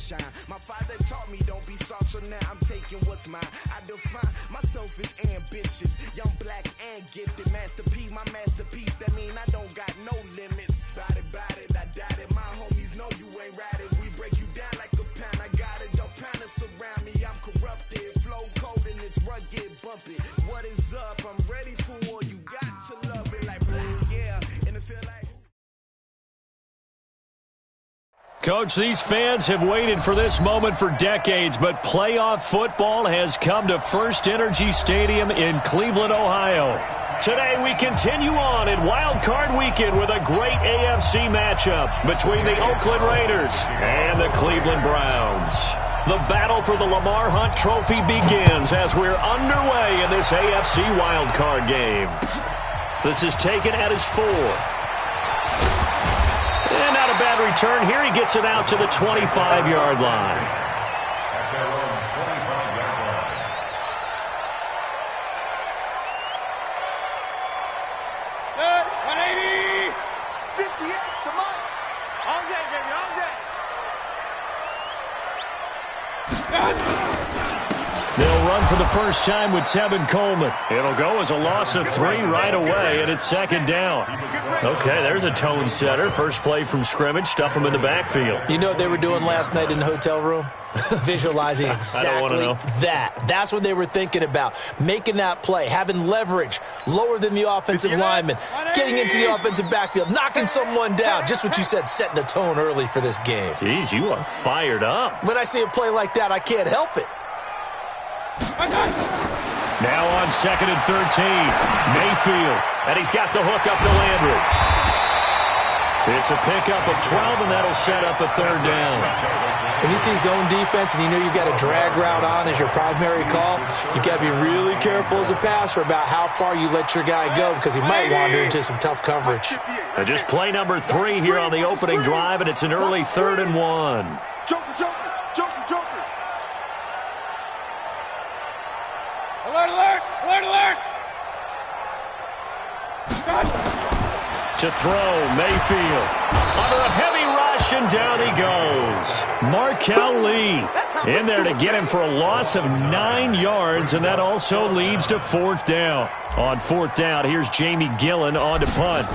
shine. My father taught me don't be soft, so now I'm taking what's mine. I define myself as ambitious, young, black, and gifted. Master P, my masterpiece, that mean I don't got no limits. Bout it, I doubt it. My homies know you ain't ratted. We break you down like a pound. I got it, don't pound us around me. I'm corrupted, flow cold and it's rugged, bump it. What is up? I'm ready for war. You got to love it like black, yeah. And it feel like. Coach, these fans have waited for this moment for decades, but playoff football has come to First Energy Stadium in Cleveland, Ohio. Today we continue on in Wild Card Weekend with a great AFC matchup between the Oakland Raiders and the Cleveland Browns. The battle for the Lamar Hunt Trophy begins as we're underway in this AFC Wild Card game. This is taken at his 4. And not a bad return here. He gets it out to the 25-yard line. They'll run for the first time with Tevin Coleman. It'll go as a loss of 3 right away, and it's second down. Okay, there's a tone setter. First play from scrimmage, stuff them in the backfield. You know what they were doing last night in the hotel room? Visualizing exactly that. That's what they were thinking about. Making that play, having leverage, lower than the offensive lineman, getting into the offensive backfield, knocking someone down. Just what you said, setting the tone early for this game. Jeez, you are fired up. When I see a play like that, I can't help it. Now on 2nd and 13, Mayfield, and he's got the hook up to Landry. It's a pickup of 12, and that'll set up a 3rd down. When you see zone defense and you know you've got a drag route on as your primary call, you've got to be really careful as a passer about how far you let your guy go because he might wander into some tough coverage. And just play number 3 here on the opening drive, and it's an early 3rd and 1. Joker. Alert! To throw, Mayfield. Under a heavy rush, and down he goes. Markel Lee in there to get him for a loss of 9 yards, and that also leads to 4th down. On 4th down, here's Jamie Gillen on to punt.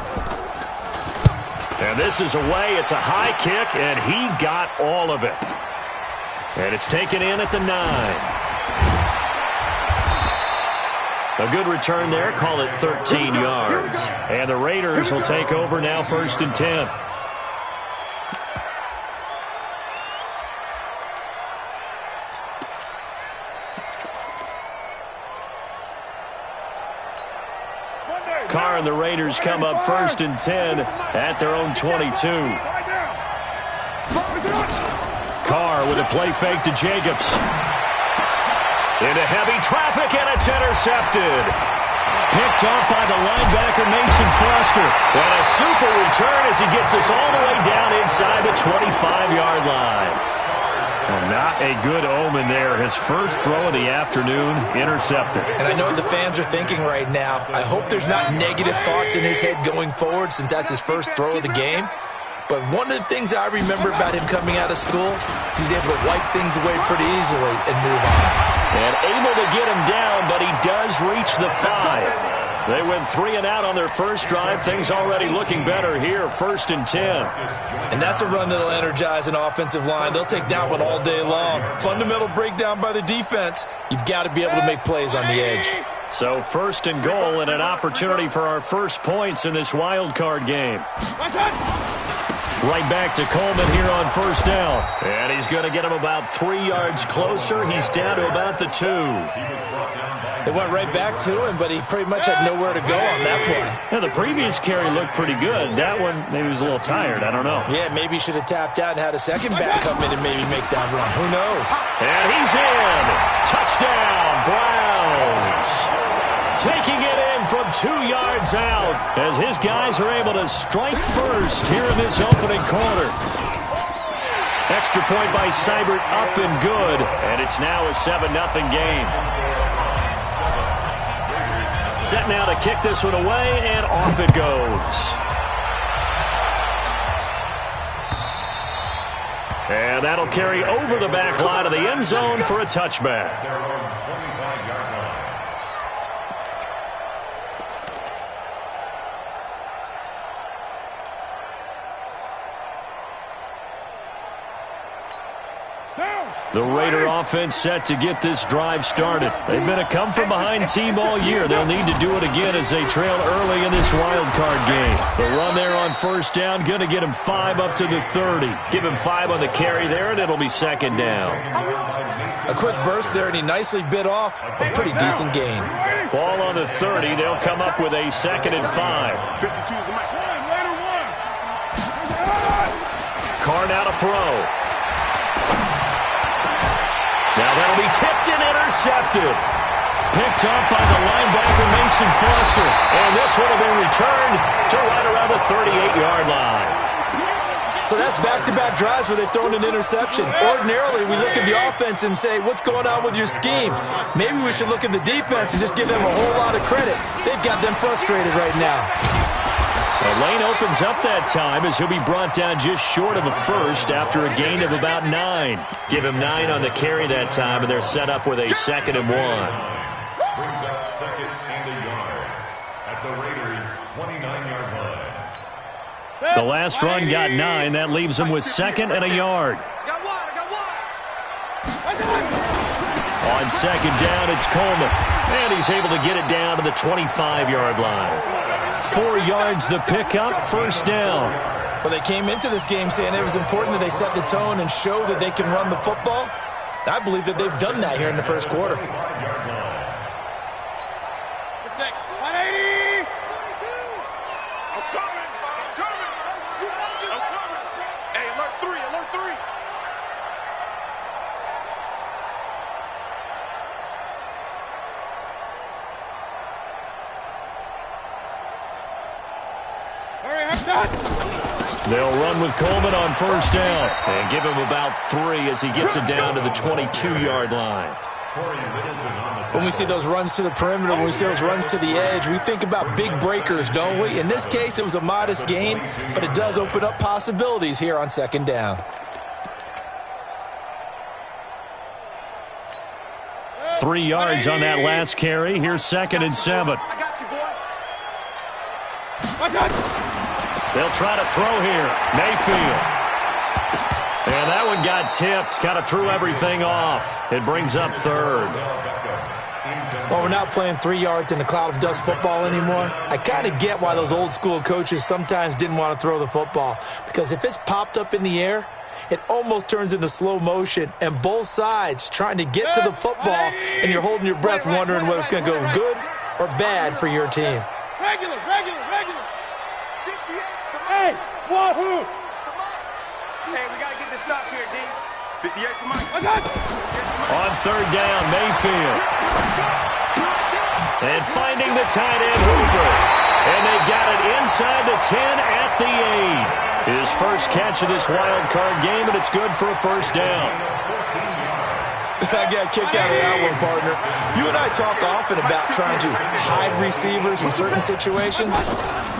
And this is away. It's a high kick, and he got all of it. And it's taken in at the 9. A good return there. Call it 13 yards. And the Raiders will take over now 1st and 10. Carr and the Raiders come up 1st and 10 at their own 22. Carr with a play fake to Jacobs. Into heavy traffic, and it's intercepted. Picked off by the linebacker, Mason Foster. And a super return as he gets us all the way down inside the 25-yard line. Well, not a good omen there. His first throw of the afternoon, intercepted. And I know what the fans are thinking right now. I hope there's not negative thoughts in his head going forward since that's his first throw of the game. But one of the things I remember about him coming out of school is he's able to wipe things away pretty easily and move on. And able to get him down, but he does reach the 5. They went 3 and out on their first drive. Things already looking better here, 1st and 10. And that's a run that'll energize an offensive line. They'll take that one all day long. Fundamental breakdown by the defense. You've got to be able to make plays on the edge. So 1st and goal and an opportunity for our first points in this wild card game. Right back to Coleman here on 1st down. And he's going to get him about 3 yards closer. He's down to about the 2. They went right back to him, but he pretty much had nowhere to go on that play. Yeah, the previous carry looked pretty good. That one, maybe he was a little tired. I don't know. Yeah, maybe he should have tapped out and had a second back come in and maybe make that run. Who knows? And he's in. Touchdown, Browns. Taking it in from 2 yards out as his guys are able to strike first here in this opening quarter. Extra point by Seibert up and good, and it's now a 7-0 game. Set now to kick this one away, and off it goes. And And that'll carry over the back line of the end zone for a touchback. The Raider offense set to get this drive started. They've been a come-from-behind team all year. They'll need to do it again as they trail early in this wild card game. The run there on first down, going to get him 5 up to the 30. Give him 5 on the carry there, and it'll be second down. A quick burst there, and he nicely bit off a pretty decent gain. Ball on the 30. They'll come up with a 2nd and 5. Carr now to throw. Now that'll be tipped and intercepted. Picked up by the linebacker, Mason Foster. And this one will be returned to right around the 38-yard line. So that's back-to-back drives where they've thrown an interception. Ordinarily, we look at the offense and say, what's going on with your scheme? Maybe we should look at the defense and just give them a whole lot of credit. They've got them frustrated right now. The lane opens up that time as he'll be brought down just short of a first after a gain of about 9. Give him 9 on the carry that time, and they're set up with a 2nd and 1. Brings up 2nd and a yard at the Raiders' 29-yard line. The last run got 9. That leaves him with 2nd and a yard. On 2nd down, it's Coleman. And he's able to get it down to the 25-yard line. 4 yards the pickup, first down. Well, they came into this game saying it was important that they set the tone and show that they can run the football. I believe that they've done that here in the first quarter. They'll run with Coleman on first down and give him about 3 as he gets it down to the 22-yard line. When we see those runs to the perimeter, when we see those runs to the edge, we think about big breakers, don't we? In this case, it was a modest gain, but it does open up possibilities here on 2nd down. 3 yards on that last carry. Here's 2nd and 7. I got you, boy. They'll try to throw here. Mayfield. And that one got tipped. Kind of threw everything off. It brings up 3rd. Well, we're not playing 3 yards in a cloud of dust football anymore. I kind of get why those old school coaches sometimes didn't want to throw the football. Because if it's popped up in the air, it almost turns into slow motion. And both sides trying to get to the football, and you're holding your breath wondering whether it's going to go good or bad for your team. Regular. Hey, wahoo! Hey, we got to get this stop here, D. 58 for Mike. On 3rd down, Mayfield. And finding the tight end, Hooper. And they got it inside the 10 at the 8. His first catch of this wild card game, and it's good for a first down. I got a kick out of that one, partner. You and I talk often about trying to hide receivers in certain situations,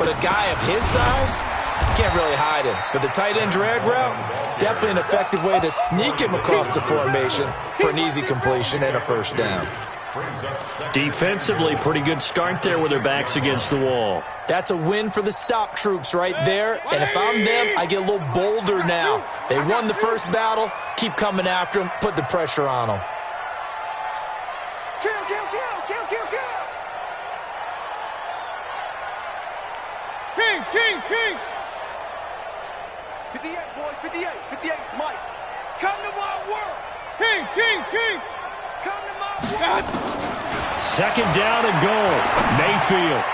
but a guy of his size, you can't really hide him. But the tight end drag route, definitely an effective way to sneak him across the formation for an easy completion and a first down. Defensively, pretty good start there with their backs against the wall. That's a win for the stop troops right there. And if I'm them, I get a little bolder now. They won the first battle. Keep coming after them. Put the pressure on them. Kill. Kings. 58, boys, 58. 58, Mike. Come to my world. Kings. Come to my world. 2nd down and goal. Mayfield.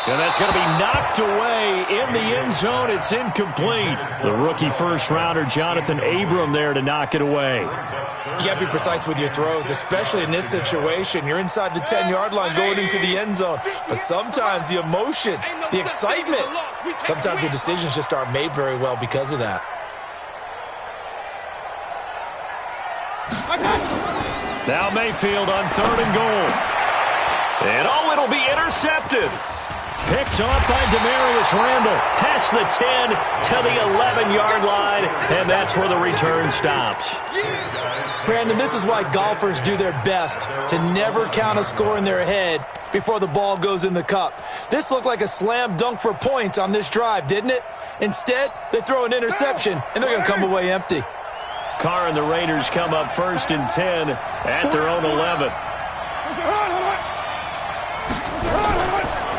And that's going to be knocked away in the end zone. It's incomplete. The rookie first-rounder, Jonathan Abram, there to knock it away. You got to be precise with your throws, especially in this situation. You're inside the 10-yard line going into the end zone. But sometimes the emotion, the excitement, sometimes the decisions just aren't made very well because of that. Now Mayfield on 3rd and goal. And it'll be intercepted. Picked off by Demarius Randall. Past the 10 to the 11-yard line, and that's where the return stops. Brandon, this is why golfers do their best to never count a score in their head before the ball goes in the cup. This looked like a slam dunk for points on this drive, didn't it? Instead, they throw an interception, and they're going to come away empty. Carr and the Raiders come up 1st and 10 at their own 11.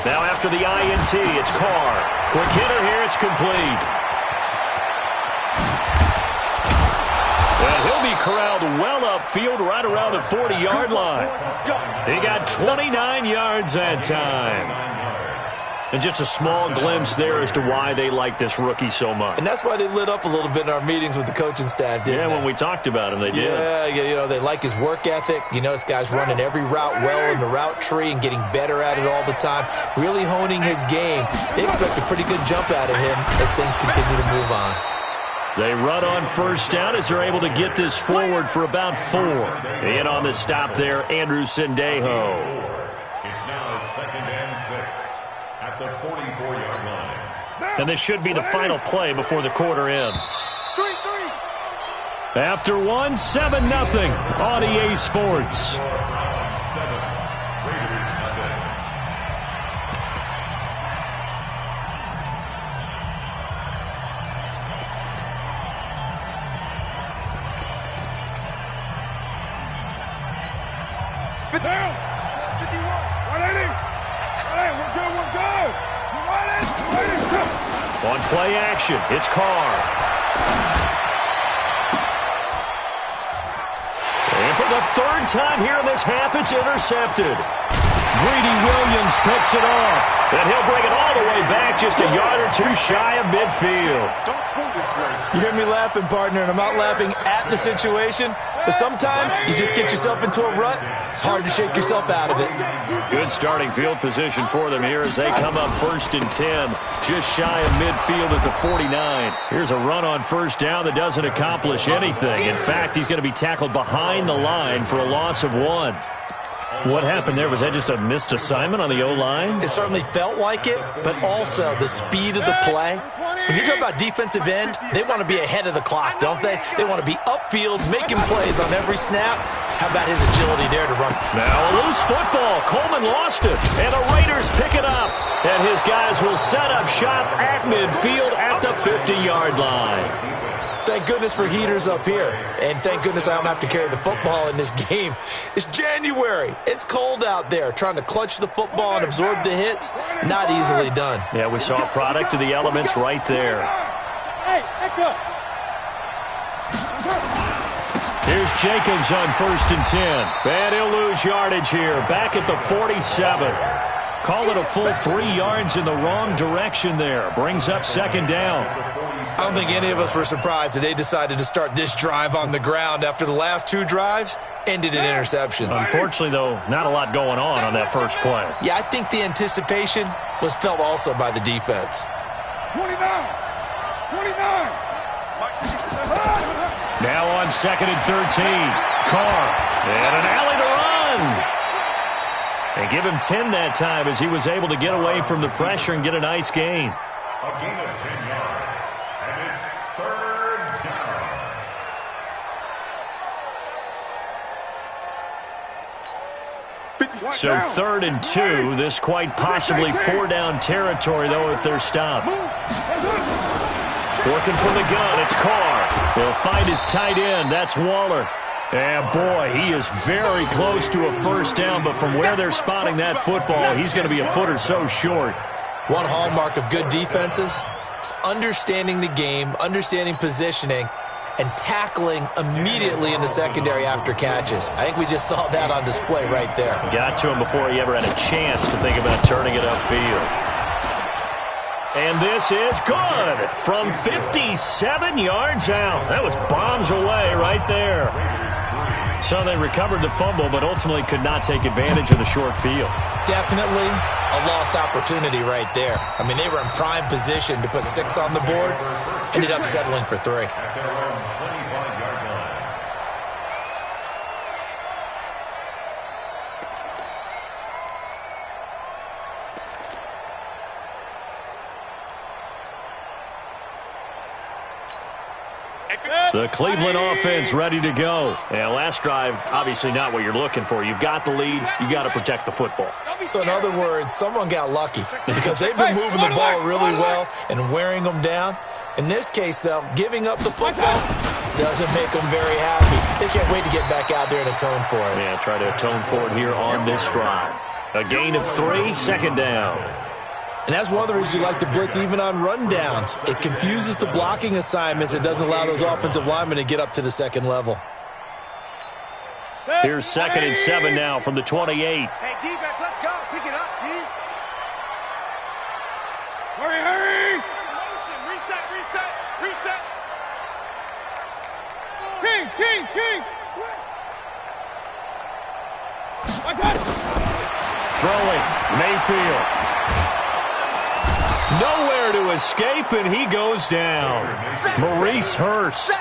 Now after the INT, it's Carr. Quick hitter here, it's complete. Well, he'll be corralled well upfield right around the 40-yard line. He got 29 yards that time. And just a small glimpse there as to why they like this rookie so much. And that's why they lit up a little bit in our meetings with the coaching staff, didn't they? When we talked about him, they did. Yeah, they like his work ethic. This guy's running every route well in the route tree and getting better at it all the time, really honing his game. They expect a pretty good jump out of him as things continue to move on. They run on 1st down as they're able to get this forward for about 4. In on the stop there, Andrew Sendejo. It's now 2nd and 6 at the 44-yard line. And this should be the final play before the quarter ends. 3-3. After 1, 7-0 on EA Sports. Down. 51. 180. 180. We're good. We're good. You want it? Ready? On play action, it's Carr. And for the 3rd time here in this half, it's intercepted. Greedy Williams picks it off. And he'll bring it all the way back just a yard or 2 shy of midfield. Don't pull this way. You hear me laughing, partner, and I'm not laughing at the situation, but sometimes you just get yourself into a rut. It's hard to shake yourself out of it. Good starting field position for them here as they come up 1st and 10, just shy of midfield at the 49. Here's a run on 1st down that doesn't accomplish anything. In fact, he's going to be tackled behind the line for a loss of 1. What happened there? Was that just a missed assignment on the O-line? It certainly felt like it, but also the speed of the play. When you talk about defensive end, they want to be ahead of the clock, don't they? They want to be upfield, making plays on every snap. How about his agility there to run? Now a loose football. Coleman lost it, and the Raiders pick it up. And his guys will set up shop at midfield at the 50-yard line. Thank goodness for heaters up here. And thank goodness I don't have to carry the football in this game. It's January. It's cold out there. Trying to clutch the football and absorb the hits, not easily done. Yeah, we saw a product of the elements right there. Hey, echo. Here's Jacobs on 1st and 10. And he'll lose yardage here. Back at the 47. Call it a full 3 yards in the wrong direction there. Brings up 2nd down. I don't think any of us were surprised that they decided to start this drive on the ground after the last 2 drives ended in interceptions. Unfortunately, though, not a lot going on that first play. Yeah, I think the anticipation was felt also by the defense. 29. 29. Now on 2nd and 13. Carr. And an alley to run. And give him 10 that time as he was able to get away from the pressure and get a nice gain. A gain of 10 yards. And it's 3rd down. So 3rd and 2. This quite possibly 4-down territory, though, if they're stopped. Working from the gun, it's Carr. He'll find his tight end. That's Waller. And, boy, he is very close to a 1st down, but from where they're spotting that football, he's going to be a foot or so short. One hallmark of good defenses is understanding the game, understanding positioning, and tackling immediately in the secondary after catches. I think we just saw that on display right there. Got to him before he ever had a chance to think about turning it upfield. And this is good from 57 yards out. That was bombs away right there. So they recovered the fumble, but ultimately could not take advantage of the short field. Definitely a lost opportunity right there. I mean, they were in prime position to put 6 on the board, ended up settling for 3. The Cleveland offense ready to go. And last drive, obviously not what you're looking for. You've got the lead. You've got to protect the football. So in other words, someone got lucky because they've been moving the ball really well and wearing them down. In this case, though, giving up the football doesn't make them very happy. They can't wait to get back out there and atone for it. Yeah, try to atone for it here on this drive. A gain of 3, second down. And that's one of the reasons you like to blitz even on rundowns. It confuses the blocking assignments. It doesn't allow those offensive linemen to get up to the second level. Here's 2nd and 7 now from the 28. Hey, defense, let's go. Pick it up, D. Hurry! Motion. Reset. Kings. Throwing, Mayfield. Nowhere to escape, and he goes down. Maurice Hurst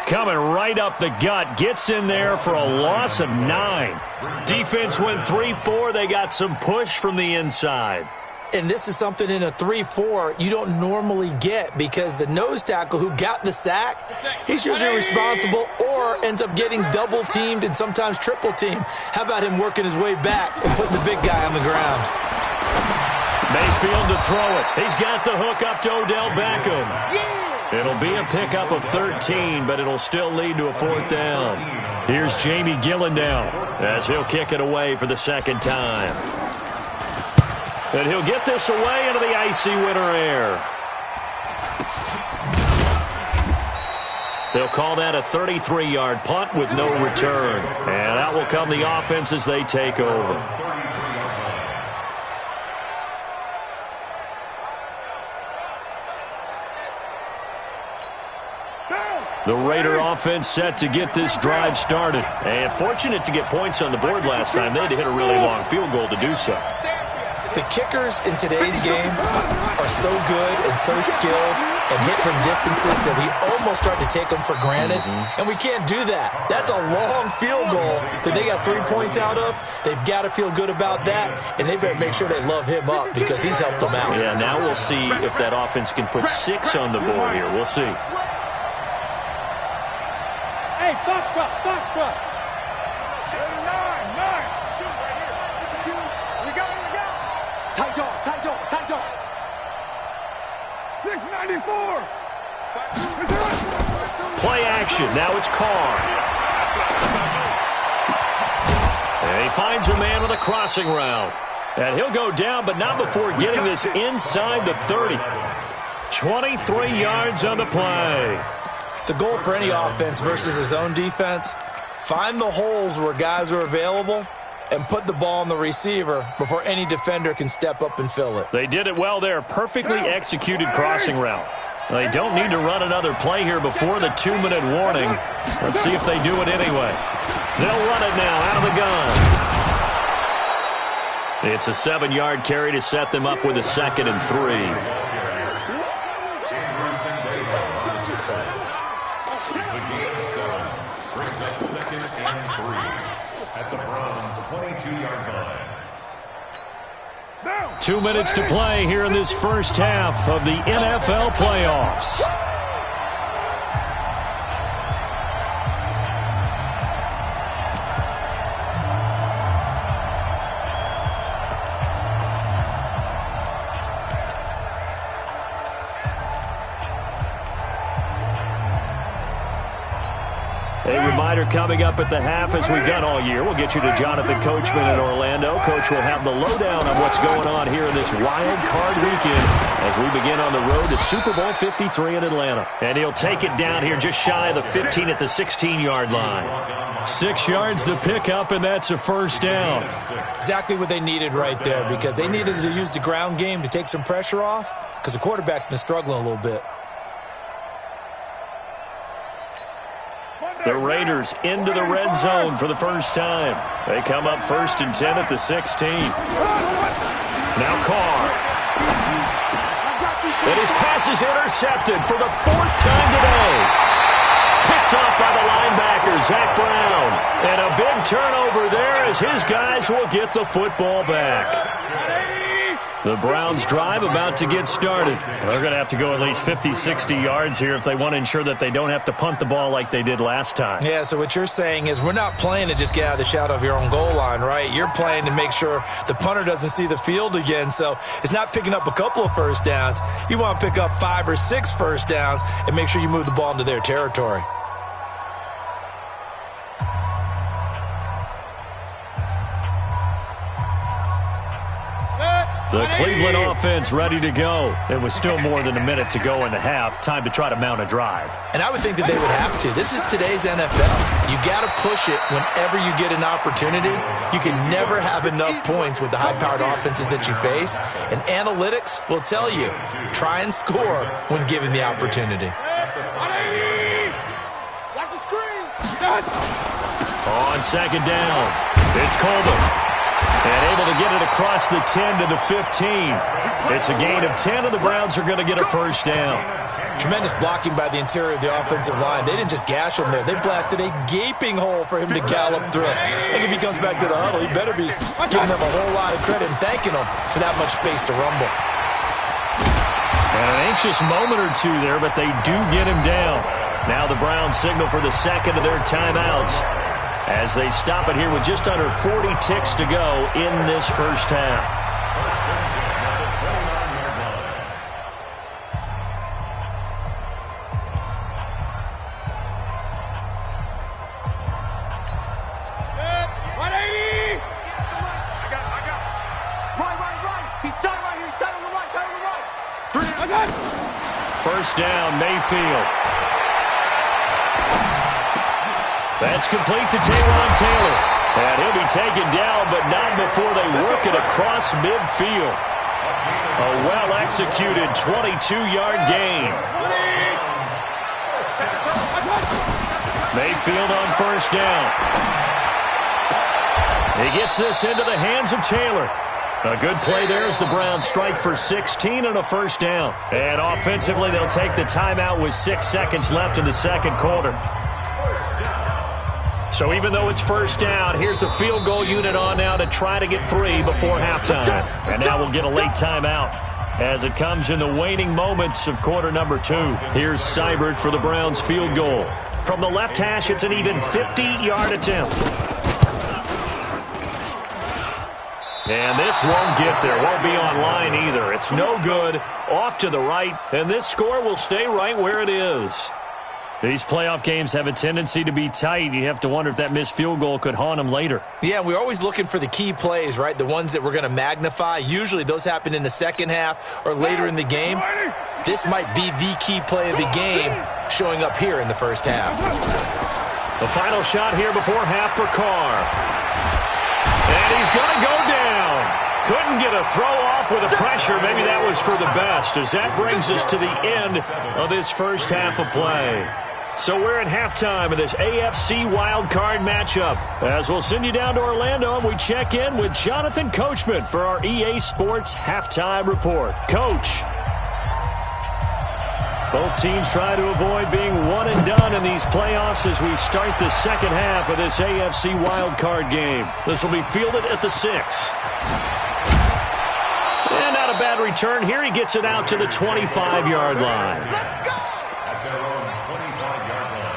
coming right up the gut. Gets in there for a loss of 9. Defense went 3-4. They got some push from the inside. And this is something in a 3-4 you don't normally get because the nose tackle who got the sack, he's usually responsible or ends up getting double-teamed and sometimes triple-teamed. How about him working his way back and putting the big guy on the ground? Mayfield to throw it. He's got the hook up to Odell Beckham. It'll be a pickup of 13, but it'll still lead to a 4th down. Here's Jamie Gillendown as he'll kick it away for the 2nd time. And he'll get this away into the icy winter air. They'll call that a 33-yard punt with no return. And out will come the offense as they take over. The Raider offense set to get this drive started. And fortunate to get points on the board last time. They had to hit a really long field goal to do so. The kickers in today's game are so good and so skilled and hit from distances that we almost start to take them for granted. And we can't do that. That's a long field goal that they got 3 points out of. They've got to feel good about that, and they better make sure they love him up because he's helped them out. Yeah, now we'll see if that offense can put 6 on the board here. We'll see. Hey, Foxtrot. 9. 2 right here. We got. Tight dog. 694. Play action. Now it's Carr. And he finds a man with a crossing route. And he'll go down, but not before getting this inside the 30. 23 yards on the play. The goal for any offense versus his own defense, find the holes where guys are available and put the ball on the receiver before any defender can step up and fill it. They did it well there. Perfectly executed crossing route. They don't need to run another play here before the 2-minute warning. Let's see if they do it anyway. They'll run it now out of the gun. It's a 7-yard carry to set them up with a 2nd and 3. At the Browns' 22-yard line. 2 minutes to play here in this first half of the NFL playoffs. A reminder coming up at the half, as we've done all year. We'll get you to Jonathan Coachman in Orlando. Coach will have the lowdown on what's going on here in this wild card weekend as we begin on the road to Super Bowl 53 in Atlanta. And he'll take it down here just shy of the 15 at the 16-yard line. 6 yards the pickup, and that's a 1st down. Exactly what they needed right there because they needed to use the ground game to take some pressure off because the quarterback's been struggling a little bit. The Raiders into the red zone for the first time. They come up 1st and 10 at the 16. Now Carr. And his pass is intercepted for the 4th time today. Picked off by the linebacker, Zach Brown. And a big turnover there as his guys will get the football back. The Browns drive about to get started. They're going to have to go at least 50, 60 yards here if they want to ensure that they don't have to punt the ball like they did last time. Yeah, so what you're saying is we're not playing to just get out of the shadow of your own goal line, right? You're playing to make sure the punter doesn't see the field again. So it's not picking up a couple of first downs. You want to pick up 5 or 6 first downs and make sure you move the ball into their territory. The Cleveland offense ready to go. It was still more than a minute to go in the half. Time to try to mount a drive. And I would think that they would have to. This is today's NFL. You got to push it whenever you get an opportunity. You can never have enough points with the high-powered offenses that you face. And analytics will tell you, try and score when given the opportunity. Watch the screen. On second down, it's Coleman. And able to get it across the 10 to the 15. It's a gain of 10, and the Browns are going to get a first down. Tremendous blocking by the interior of the offensive line. They didn't just gash him there. They blasted a gaping hole for him to gallop through. I think if he comes back to the huddle, he better be giving them a whole lot of credit and thanking them for that much space to rumble. And an anxious moment or two there, but they do get him down. Now the Browns signal for the second of their timeouts, as they stop it here with just under 40 ticks to go in this first half. Right. He's tight right here. He's tight on the right. First down, Mayfield. That's complete to Taylor. And he'll be taken down, but not before they work it across midfield. A well-executed 22-yard gain. Mayfield on first down. He gets this into the hands of Taylor. A good play there as the Browns strike for 16 and a first down. And offensively, they'll take the timeout with 6 seconds left in the second quarter. So even though it's first down, here's the field goal unit on now to try to get 3 before halftime. And now we'll get a late timeout as it comes in the waning moments of quarter number 2. Here's Seibert for the Browns field goal. From the left hash, it's an even 50-yard attempt. And this won't get there. Won't be on line either. It's no good. Off to the right. And this score will stay right where it is. These playoff games have a tendency to be tight. You have to wonder if that missed field goal could haunt them later. Yeah, we're always looking for the key plays, right? The ones that we're going to magnify. Usually those happen in the second half or later in the game. This might be the key play of the game showing up here in the first half. The final shot here before half for Carr. And he's going to go down. Couldn't get a throw off with the pressure. Maybe that was for the best, as that brings us to the end of this first half of play. So we're at halftime of this AFC wildcard matchup, as we'll send you down to Orlando and we check in with Jonathan Coachman for our EA Sports Halftime Report. Coach. Both teams try to avoid being one and done in these playoffs as we start the second half of this AFC wildcard game. This will be fielded at the 6. And not a bad return here. He gets it out to the 25-yard line. Let's go! At their own 25-yard line.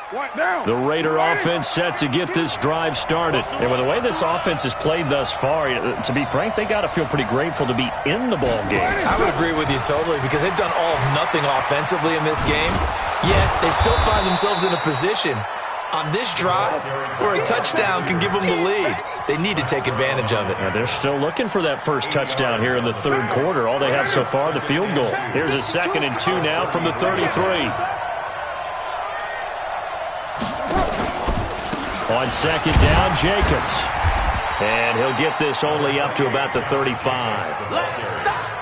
What now? The Raider offense set to get this drive started. And with the way this offense has played thus far, to be frank, they got to feel pretty grateful to be in the ball game. I would agree with you totally, because they've done all of nothing offensively in this game, yet they still find themselves in a position on this drive where a touchdown can give them the lead. They need to take advantage of it. Yeah, they're still looking for that first touchdown here in the third quarter. All they have so far, the field goal. Here's a 2nd and 2 now from the 33. On second down, Jacobs. And he'll get this only up to about the 35.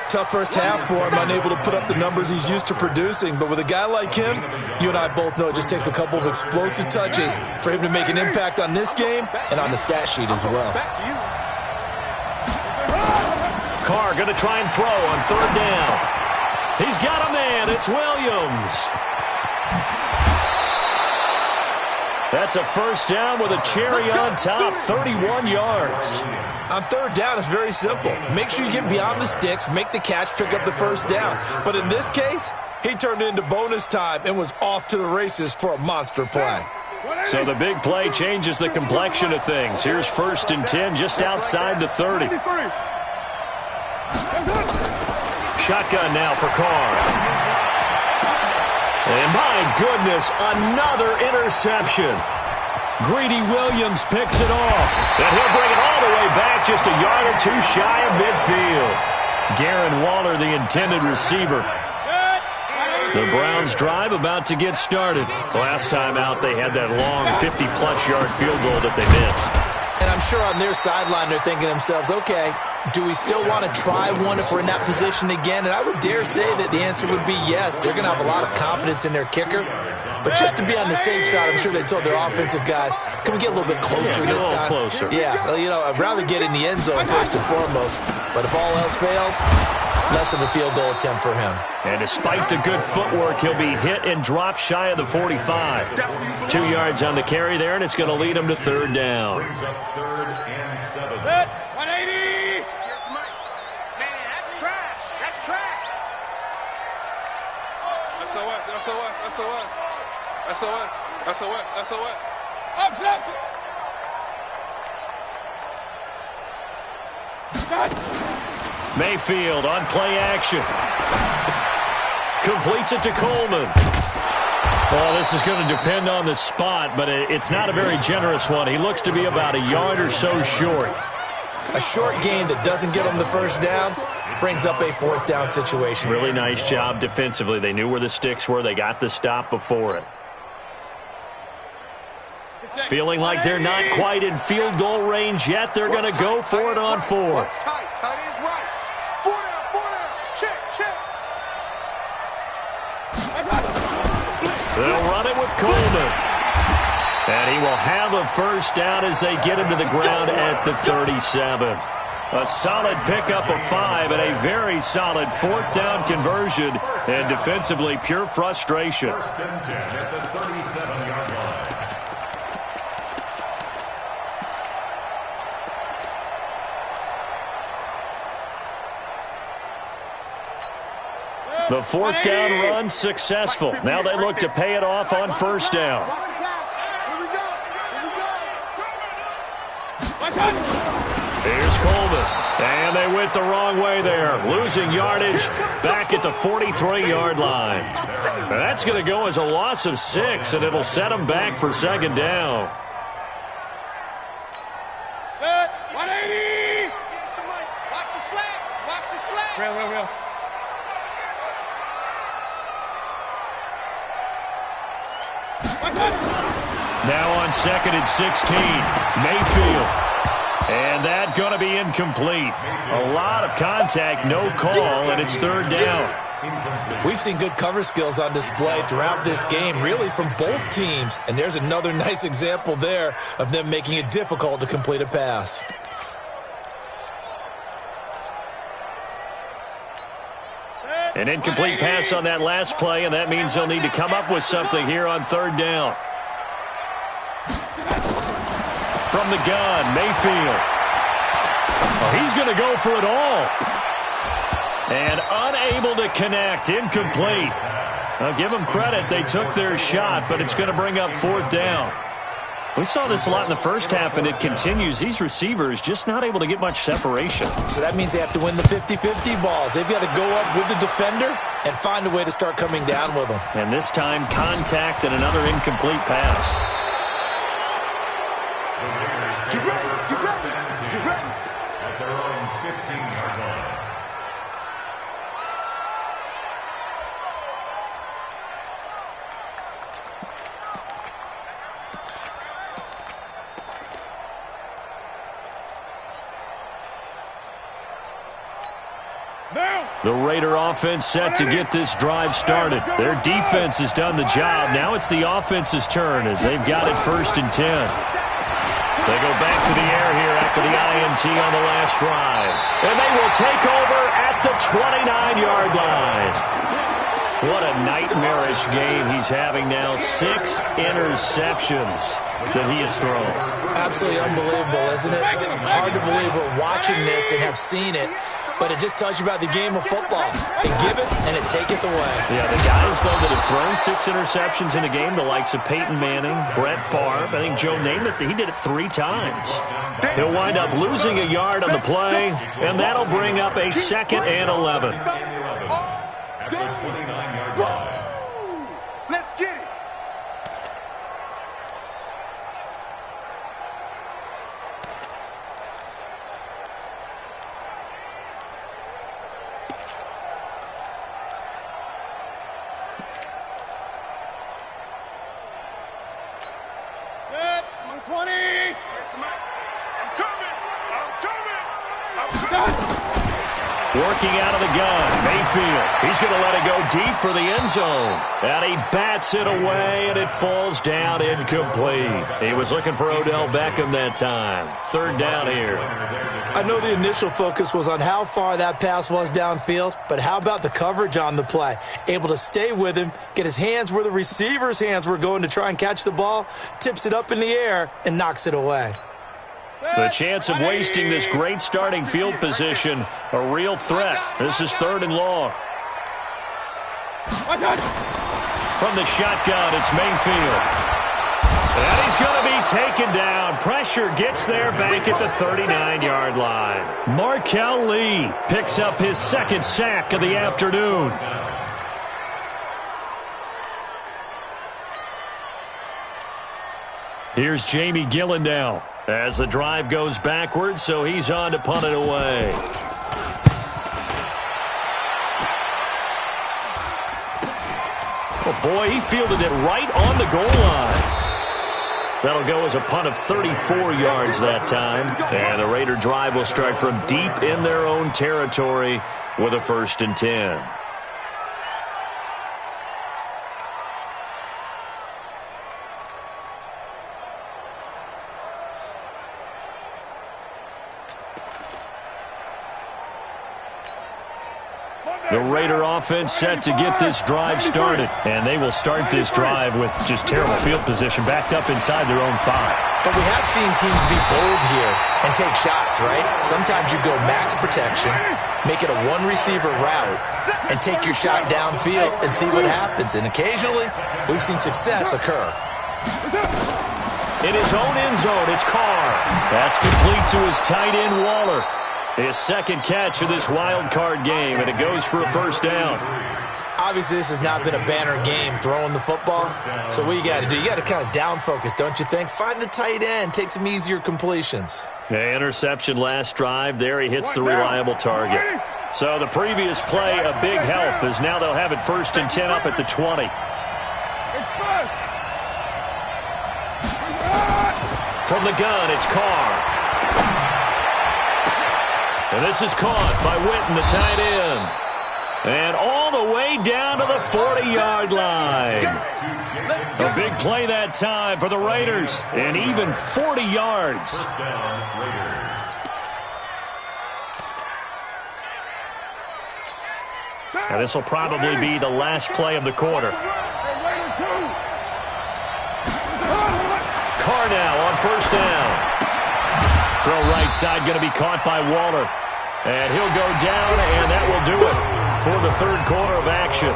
Tough first half for him, unable to put up the numbers he's used to producing. But with a guy like him, you and I both know it just takes a couple of explosive touches for him to make an impact on this game and on the stat sheet as well. Carr going to try and throw on third down. He's got a man. It's Williams. That's a first down with a cherry on top, 31 yards. On third down, it's very simple. Make sure you get beyond the sticks, make the catch, pick up the first down. But in this case, he turned it into bonus time and was off to the races for a monster play. So the big play changes the complexion of things. Here's 1st and 10 just outside the 30. Shotgun now for Carr. And my goodness, another interception. Greedy Williams picks it off. And he'll bring it all the way back just a yard or two shy of midfield. Darren Waller, the intended receiver. The Browns drive about to get started. Last time out, they had that long 50-plus yard field goal that they missed. And I'm sure on their sideline they're thinking to themselves, okay, do we still want to try one if we're in that position again? And I would dare say that the answer would be yes. They're going to have a lot of confidence in their kicker. But just to be on the safe side, I'm sure they told their offensive guys, can we get a little bit closer this time? Closer. Yeah, well, you know, I'd rather get in the end zone first and foremost. But if all else fails, less of a field goal attempt for him. And despite the good footwork, he'll be hit and dropped shy of the 45. 2 yards on the carry there, and it's going to lead him to third down. Brings up 3rd and 7. 180! Man, that's trash. That's trash. SOS, SOS, SOS. SOS, SOS, SOS. Up, left. Mayfield on play action. Completes it to Coleman. Well, this is going to depend on the spot, but it's not a very generous one. He looks to be about a yard or so short. A short gain that doesn't get him the first down brings up a 4th down situation. Really nice job defensively. They knew where the sticks were. They got the stop before it. Feeling like they're not quite in field goal range yet. They're going to go for it on 4th. What's tight? Tight is right. 4 down. Check, check. They'll run it with Coleman. And he will have a first down as they get him to the ground at the 37. A solid pickup of 5 and a very solid 4th down conversion. And defensively, pure frustration. 1st and 10 at the 37-yard line. The 4th down run successful. Now they look to pay it off on 1st down. Here's Coleman. And they went the wrong way there. Losing yardage back at the 43-yard line. And that's going to go as a loss of 6, and it'll set them back for 2nd down. 180! Watch the slats. Watch the slats. Real. Now on 2nd and 16, Mayfield. And that going to be incomplete. A lot of contact, no call, and it's 3rd down. We've seen good cover skills on display throughout this game, really from both teams. And there's another nice example there of them making it difficult to complete a pass. An incomplete pass on that last play, and that means they'll need to come up with something here on 3rd down. From the gun, Mayfield. Oh, he's going to go for it all. And unable to connect, incomplete. I'll give them credit. They took their shot, but it's going to bring up 4th down. We saw this a lot in the first half, and it continues. These receivers just not able to get much separation. So that means they have to win the 50-50 balls. They've got to go up with the defender and find a way to start coming down with them. And this time, contact and another incomplete pass. Get ready. At their own 15-yard line. The Raider offense set to get this drive started. Their defense has done the job. Now it's the offense's turn as they've got it 1st and 10. They go back to the air here after the INT on the last drive. And they will take over at the 29-yard line. What a nightmarish game he's having now. 6 interceptions that he has thrown. Absolutely unbelievable, isn't it? Hard to believe we're watching this and have seen it, but it just tells you about the game of football. It giveth and it taketh away. Yeah, the guys, though, that have thrown 6 interceptions in a game, the likes of Peyton Manning, Brett Favre, I think Joe Namath, he did it 3 times. He'll wind up losing a yard on the play, and that'll bring up a 2nd and 11. At the 29-yard line. Let's get it. Set, 120. I'm coming. Working out of the gun, Mayfield. He's going to let it go deep for the end zone. And he bats it away, and it falls down incomplete. He was looking for Odell Beckham that time. 3rd down here. I know the initial focus was on how far that pass was downfield, but how about the coverage on the play? Able to stay with him, get his hands where the receiver's hands were going to try and catch the ball, tips it up in the air, and knocks it away. The chance of wasting this great starting field position, a real threat. This is 3rd and long. From the shotgun, it's Mayfield. And he's going to be taken down. Pressure gets there back at the 39-yard line. Markel Lee picks up his 2nd sack of the afternoon. Here's Jamie Gillen now as the drive goes backwards, so he's on to punt it away. Oh, boy, he fielded it right on the goal line. That'll go as a punt of 34 yards that time. And the Raider drive will start from deep in their own territory with a 1st and 10. The Raider offense set to get this drive started. And they will start this drive with just terrible field position, backed up inside their own 5. But we have seen teams be bold here and take shots, right? Sometimes you go max protection, make it a 1-receiver route, and take your shot downfield and see what happens. And occasionally, we've seen success occur. In his own end zone, it's Carr. That's complete to his tight end, Waller. His 2nd catch of this wild card game, and it goes for a 1st down. Obviously, this has not been a banner game throwing the football. So what you got to do, you got to kind of down focus, don't you think? Find the tight end, take some easier completions. Yeah, interception last drive. There he hits the reliable target. So the previous play, a big help, as now they'll have it 1st and 10 up at the 20. From the gun, it's Carr. And this is caught by Witten, the tight end. And all the way down to the 40-yard line. A big play that time for the Raiders. And even 40 yards. Now this will probably be the last play of the quarter. Carr now on 1st down. Throw right side going to be caught by Waller. And he'll go down, and that will do it for the 3rd quarter of action.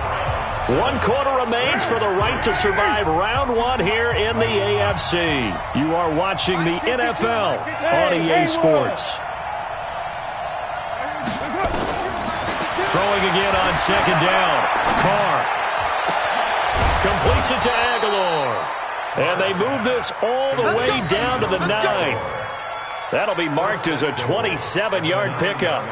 1 quarter remains for the right to survive round 1 here in the AFC. You are watching the NFL on EA Sports. Throwing again on 2nd down. Carr completes it to Aguilar. And they move this all the way down to the 9. That'll be marked as a 27-yard pickup.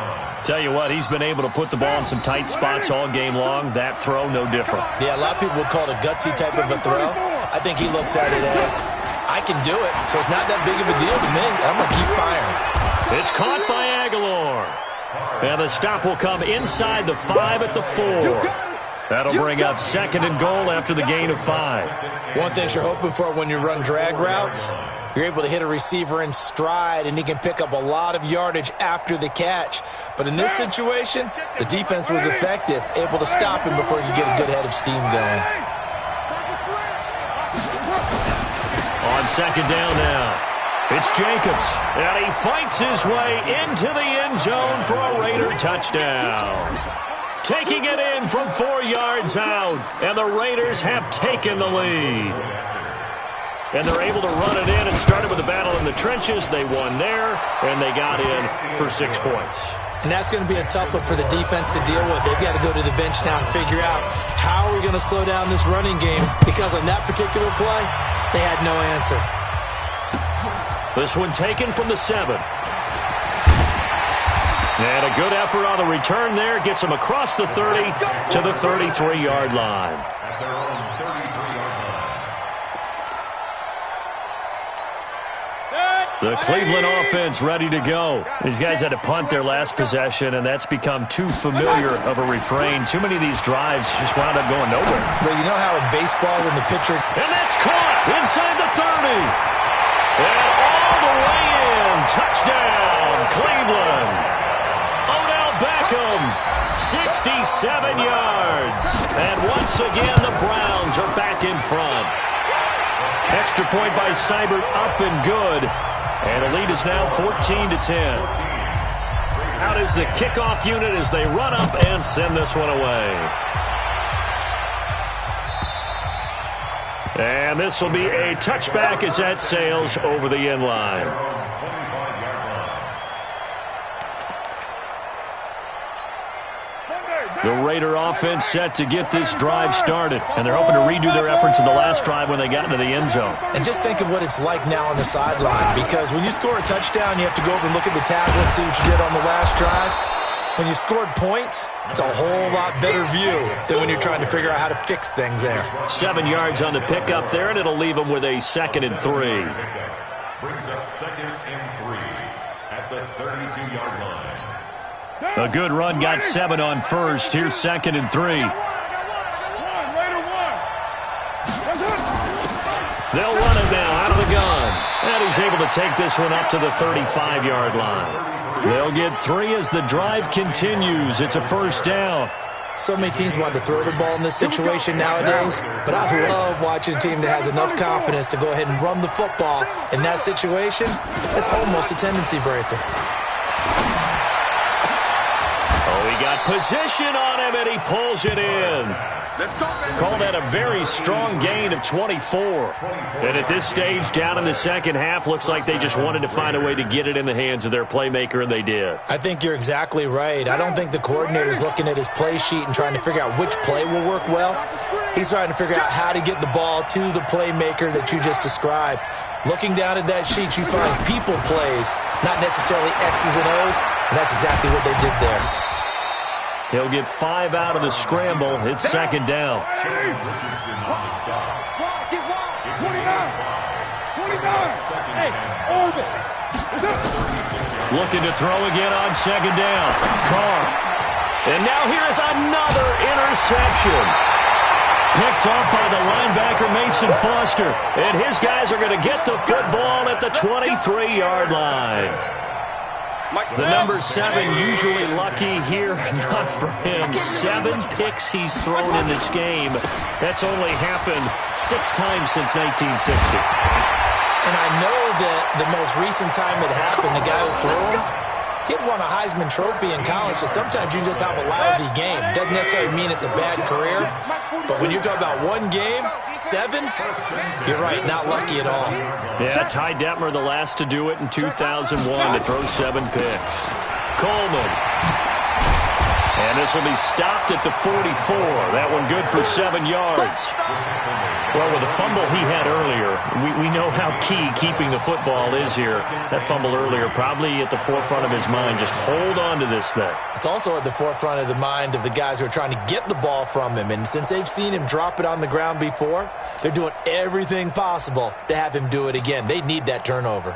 Tell you what, he's been able to put the ball in some tight spots all game long. That throw, no different. Yeah, a lot of people would call it a gutsy type of a throw. I think he looks at it as, I can do it, so it's not that big of a deal to me. I'm going to keep firing. It's caught by Aguilar. And the stop will come inside the 5 at the 4. That'll bring up 2nd and goal after the gain of 5. One thing you're hoping for when you run drag routes, You're able to hit a receiver in stride, and he can pick up a lot of yardage after the catch. But in this situation, the defense was effective, able to stop him before he could get a good head of steam going. On second down now, it's Jacobs, and he fights his way into the end zone for a Raider touchdown. Taking it in from 4 yards out, and the Raiders have taken the lead. And they're able to run it in. It started with a battle in the trenches. They won there, and they got in for 6 points. And that's going to be a tough one for the defense to deal with. They've got to go to the bench now and figure out how are we going to slow down this running game, because on that particular play, they had no answer. This one taken from the 7. And a good effort on the return there. Gets them across the 30 to the 33-yard line. At their own 33-yard line. The Cleveland offense ready to go. These guys had to punt their last possession, and that's become too familiar of a refrain. Too many of these drives just wound up going nowhere. But you know how in baseball when the pitcher... And that's caught inside the 30. And all the way in. Touchdown, Cleveland. Odell Beckham, 67 yards. And once again, the Browns are back in front. Extra point by Seibert, up and good. And the lead is now 14-10. Out is the kickoff unit as they run up and send this one away. And this will be a touchback as that sails over the end line. The Raider offense set to get this drive started, and they're hoping to redo their efforts in the last drive when they got into the end zone. And just think of what it's like now on the sideline, because when you score a touchdown, you have to go over and look at the tablet and see what you did on the last drive. When you scored points, it's a whole lot better view than when you're trying to figure out how to fix things there. 7 yards on the pickup there, and it'll leave them with a 2nd and 3. Brings up 2nd and 3 at the 32-yard line. A good run, got 7 on first. Here's 2nd and 3. They'll run it now out of the gun. And he's able to take this one up to the 35-yard line. They'll get 3 as the drive continues. It's a first down. So many teams want to throw the ball in this situation nowadays, but I love watching a team that has enough confidence to go ahead and run the football. In that situation, it's almost a tendency breaker. He got position on him, and he pulls it in. Call that a very strong gain of 24. And at this stage, down in the second half, looks like they just wanted to find a way to get it in the hands of their playmaker, and they did. I think you're exactly right. I don't think the coordinator's looking at his play sheet and trying to figure out which play will work well. He's trying to figure out how to get the ball to the playmaker that you just described. Looking down at that sheet, you find people plays, not necessarily X's and O's, and that's exactly what they did there. He'll get 5 out of the scramble. It's 2nd down. Richardson on the stop. 29. Hey, Orbit. Looking to throw again on 2nd down. Carr. And now here is another interception. Picked off by the linebacker, Mason Foster. And his guys are going to get the football at the 23-yard line. The number 7 usually lucky here. Not for him. 7 picks he's thrown in this game. That's only happened 6 times since 1960. And I know that the most recent time it happened, the guy who threw him, he had won a Heisman Trophy in college, so sometimes you just have a lousy game. Doesn't necessarily mean it's a bad career, but when you're talking about one game, 7, you're right, not lucky at all. Yeah, Ty Detmer, the last to do it in 2001 to throw 7 picks. Coleman. And this will be stopped at the 44. That one good for 7 yards. Well, with the fumble he had earlier, we know how key keeping the football is here. That fumble earlier probably at the forefront of his mind. Just hold on to this thing. It's also at the forefront of the mind of the guys who are trying to get the ball from him. And since they've seen him drop it on the ground before, they're doing everything possible to have him do it again. They need that turnover.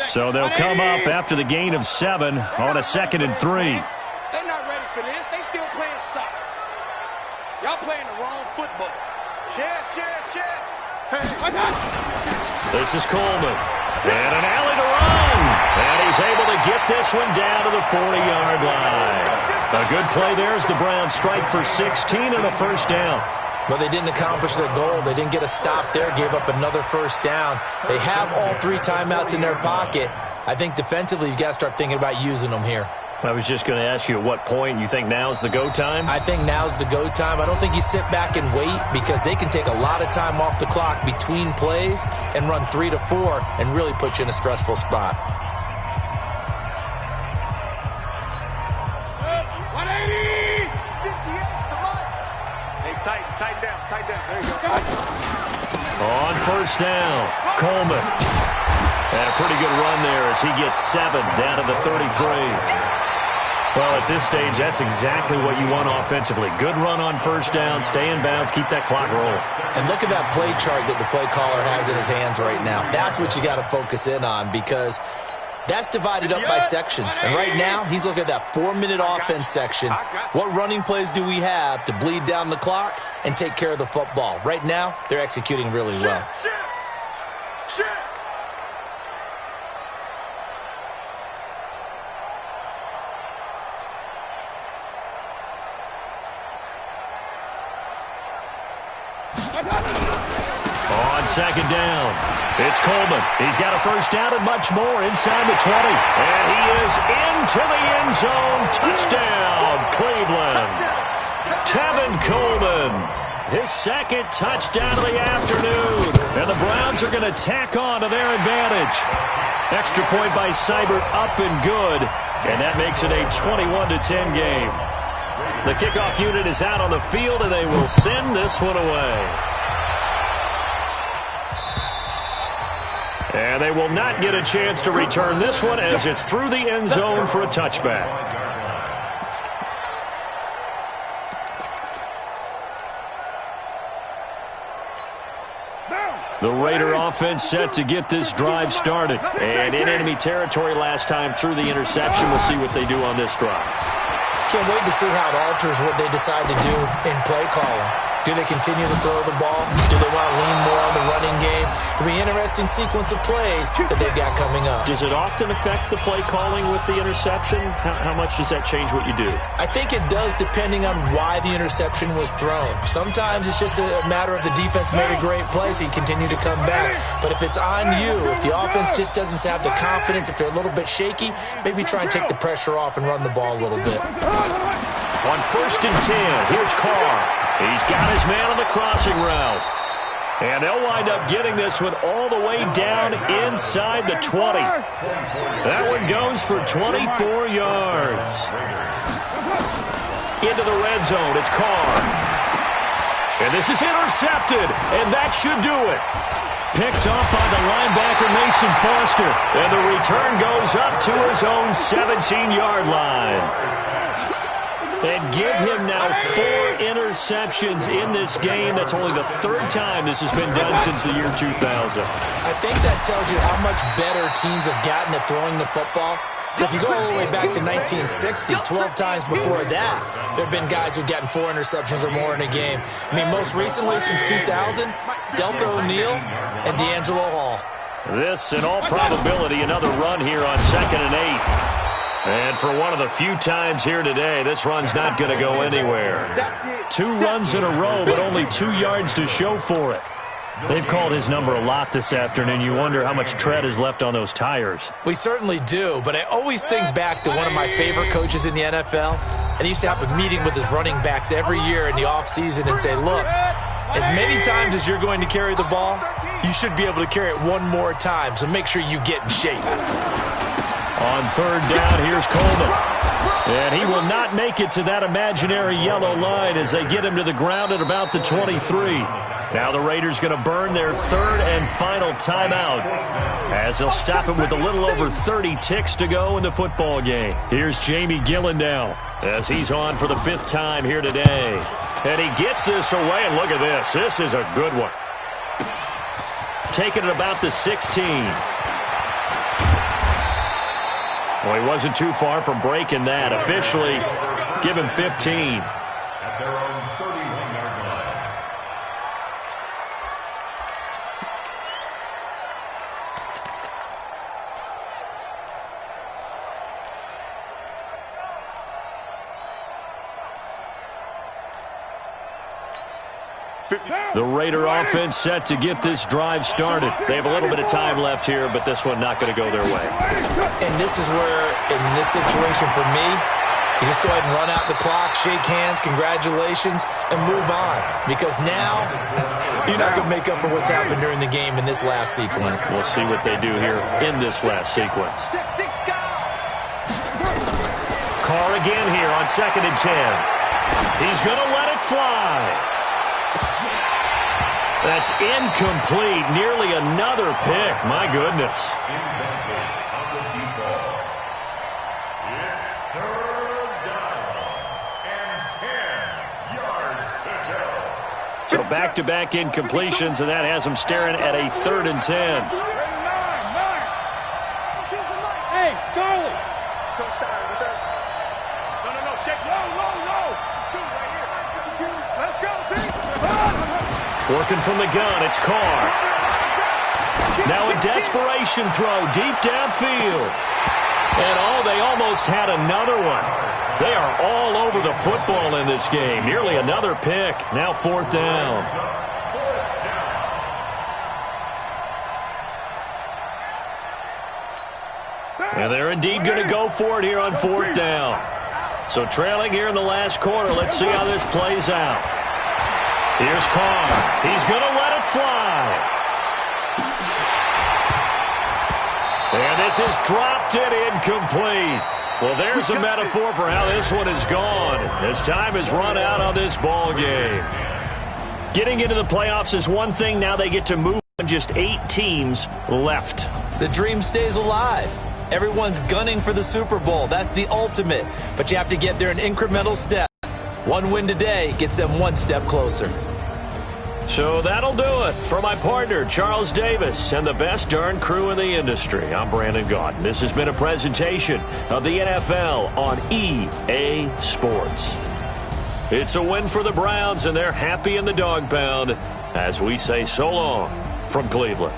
So they'll come up after the gain of 7 on a 2nd and 3. They're not ready for this. They still playing soccer. Y'all playing the wrong football. Chance. This is Coleman. And an alley to run. And he's able to get this one down to the 40-yard line. A good play there as the Browns strike for 16 and a first down. Well, they didn't accomplish their goal. They didn't get a stop there, gave up another first down. They have all 3 timeouts in their pocket. I think defensively, you've got to start thinking about using them here. I was just going to ask you at what point you think now's the go time? I think now's the go time. I don't think you sit back and wait because they can take a lot of time off the clock between plays and run 3 to 4 and really put you in a stressful spot. 180! 58, come on! Hey, tighten down. There you go. On first down, Coleman. And a pretty good run there as he gets 7 down to the 33. Well, at this stage, that's exactly what you want offensively. Good run on first down, stay in bounds, keep that clock rolling. And look at that play chart that the play caller has in his hands right now. That's what you got to focus in on because that's divided up by sections. And right now, he's looking at that 4-minute offense section. What running plays do we have to bleed down the clock and take care of the football? Right now, they're executing really well. Shit! On second down, it's Coleman. He's got a first down and much more inside the 20. And he is into the end zone. Touchdown, Cleveland. Tevin Coleman, his second touchdown of the afternoon. And the Browns are going to tack on to their advantage. Extra point by Seibert up and good. And that makes it a 21-10 game. The kickoff unit is out on the field, and they will send this one away. And they will not get a chance to return this one as it's through the end zone for a touchback. The Raider offense set to get this drive started. And in enemy territory last time through the interception. We'll see what they do on this drive. Can't wait to see how it alters what they decide to do in play calling. Do they continue to throw the ball? Do they want to lean more on the running game? It'll be an interesting sequence of plays that they've got coming up. Does it often affect the play calling with the interception? How much does that change what you do? I think it does depending on why the interception was thrown. Sometimes it's just a matter of the defense made a great play, so you continue to come back. But if it's on you, if the offense just doesn't have the confidence, if they're a little bit shaky, maybe try and take the pressure off and run the ball a little bit. On first and 10, here's Carr. He's got his man on the crossing route. And they'll wind up getting this one all the way down inside the 20. That one goes for 24 yards. Into the red zone, it's Carr. And this is intercepted, and that should do it. Picked off by the linebacker, Mason Foster. And the return goes up to his own 17-yard line. And give him now 4 interceptions in this game. That's only the 3rd time this has been done since the year 2000. I think that tells you how much better teams have gotten at throwing the football. If you go all the way back to 1960, 12 times before that, there have been guys who've gotten 4 interceptions or more in a game. I mean, most recently, since 2000, Delta O'Neal and D'Angelo Hall. This, in all probability, another run here on 2nd and 8. And for one of the few times here today, this run's not going to go anywhere. 2 runs in a row, but only 2 yards to show for it. They've called his number a lot this afternoon. You wonder how much tread is left on those tires. We certainly do, but I always think back to one of my favorite coaches in the NFL. And he used to have a meeting with his running backs every year in the offseason and say, look, as many times as you're going to carry the ball, you should be able to carry it one more time, so make sure you get in shape. On 3rd down, here's Coleman. And he will not make it to that imaginary yellow line as they get him to the ground at about the 23. Now the Raiders going to burn their 3rd and final timeout as they'll stop it with a little over 30 ticks to go in the football game. Here's Jamie Gillen now as he's on for the 5th time here today. And he gets this away, and look at this. This is a good one. Taking it about the 16. Well, he wasn't too far from breaking that. Officially, give him 15. At their own 31-yard line. The Raider offense set to get this drive started. They have a little bit of time left here, but this one not going to go their way. And this is where, in this situation for me, you just go ahead and run out the clock, shake hands, congratulations, and move on. Because now, you're not going to make up for what's happened during the game in this last sequence. We'll see what they do here in this last sequence. Carr again here on 2nd and 10. He's going to let it fly. That's incomplete. Nearly another pick. My goodness. So back-to-back incompletions, and that has them staring at a 3rd and 10. Hey, Charlie. Touchdown, defense. No, check. Low. 2 right here. Let's go, team. Working from the gun, it's Carr. Now a desperation throw deep downfield. And they almost had another one. They are all over the football in this game. Nearly another pick. Now 4th down. And they're indeed going to go for it here on 4th down. So trailing here in the last quarter. Let's see how this plays out. Here's Carr. He's going to let it fly. And this is dropped it incomplete. Well, there's a metaphor for how this one is gone. As time has run out on this ball game. Getting into the playoffs is one thing. Now they get to move on. Just 8 teams left. The dream stays alive. Everyone's gunning for the Super Bowl. That's the ultimate. But you have to get there in incremental steps. One win today gets them one step closer. So that'll do it. For my partner, Charles Davis, and the best darn crew in the industry, I'm Brandon Gaudin. This has been a presentation of the NFL on EA Sports. It's a win for the Browns, and they're happy in the dog pound as we say so long from Cleveland.